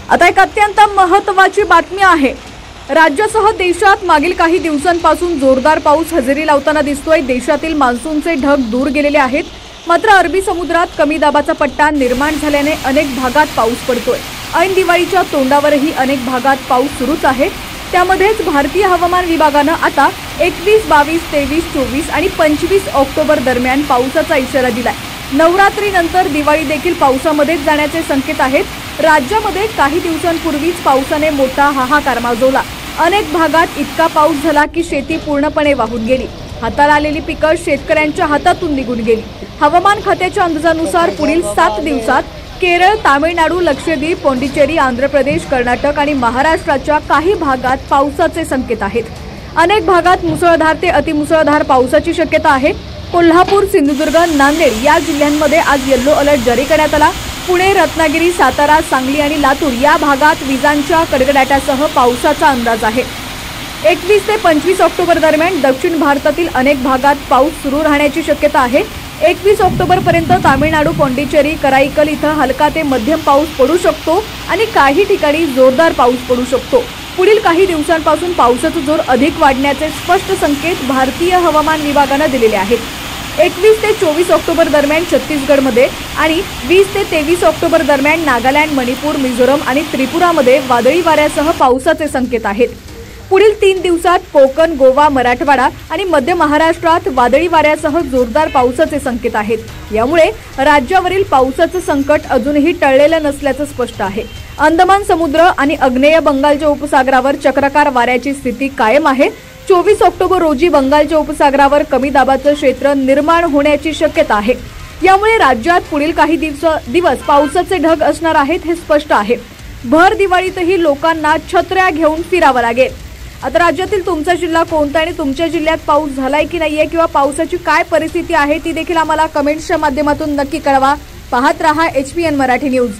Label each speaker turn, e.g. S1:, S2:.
S1: आता एक अत्यंत महत्त्वाची बातमी आहे। राज्यासह देशात मागील काही दिवसांपासून जोरदार पाऊस हजेरी लावताना दिसतोय। देशातील मान्सूनचे ढग दूर गेलेले आहेत, मात्र अरबी समुद्रात कमी दाबाचा पट्टा निर्माण झाल्याने अनेक भागात पाऊस पडतोय। ऐन दिवाळीच्या तोंडावरही अनेक भागात पाऊस सुरूच आहे। त्यामध्येच भारतीय हवामान विभागानं आता 21, 22, 23, 24 आणि 25 ऑक्टोबर दरम्यान पावसाचा इशारा दिलाय। नवरात्रीनंतर दिवाळी देखील पावसामध्येच जाण्याचे संकेत आहेत। राज्यामध्ये काही दिवसांपूर्वीच पावसाने मोठा हाहाकार माजवला। अनेक भागात इतका पाऊस झाला की शेती पूर्णपणे वाहून गेली। हाताला आलेली पिकं शेतकऱ्यांच्या हातातून निघून गेली। हवामान खात्याच्या अंदाजानुसार पुढील 7 दिवसात केरळ, तामिळनाडू, लक्षद्वीप, पॉंडिचेरी, आंध्र प्रदेश, कर्नाटक आणि महाराष्ट्राच्या काही भागात पावसाचे संकेत आहेत। अनेक भागात मुसळधार ते अतिमुसळधार पावसाची शक्यता आहे। कोल्हापूर, सिंधुदुर्ग, नांदेड या जिल्ह्यांमध्ये आज येलो अलर्ट जारी करण्यात आला। पुणे, रत्नागिरी, सातारा, सांगली आणि लातूर या भागात विजांच्या कडकडाटासह पावसाचा अंदाज आहे। 21 ते 25 ऑक्टोबर दरम्यान दक्षिण भारतातील अनेक भागात पाऊस सुरू राहण्याची शक्यता आहे। 21 ऑक्टोबर पर्यंत तामिळनाडू, पॉंडिचेरी, कराईकल इथं हलका ते मध्यम पाऊस पडू शकतो आणि काही ठिकाणी जोरदार पाऊस पडू शकतो। पुढील काही दिवसांपासून पावसाचा जोर अधिक वाढण्याचे स्पष्ट संकेत भारतीय हवामान विभागाने दिलेले आहेत। 21 ते 24 ऑक्टोबर दरम्यान छत्तीसगडमध्ये आणि 20 ते 23 ऑक्टोबर दरम्यान नागालँड, मणिपूर, मिझोरम आणि त्रिपुरामध्ये वादळी वाऱ्यासह पावसाचे संकेत आहेत। पुढील 3 दिवसात कोकण, गोवा, मराठवाडा आणि मध्य महाराष्ट्रात वादळी वाऱ्यासह जोरदार पावसाचे संकेत आहेत। यामुळे राज्यावरील पावसाचं संकट अजूनही टळलेलं नसल्याचं स्पष्ट आहे। अंदमान समुद्र आणि आग्नेय बंगालच्या उपसागरावर चक्राकार वाऱ्याची स्थिती कायम आहे। 24 ऑक्टोबर रोजी बंगालच्या उपसागरावर कमी दाबाचं क्षेत्र निर्माण होण्याची शक्यता आहे। यामुळे राज्यात पुढील काही दिवस पावसाचे ढग असणार आहेत हे स्पष्ट आहे। भर दिवाळीतही लोकांना छत्र्या घेऊन फिरावं लागेल। आता राज्यातील तुमचा जिल्हा कोणता आणि तुमच्या जिल्ह्यात पाऊस झालाय की नाहीये किंवा पावसाची काय परिस्थिती आहे ती देखील आम्हाला कमेंट्सच्या माध्यमातून नक्की कळवा। पाहत रहा HPN मराठी न्यूज।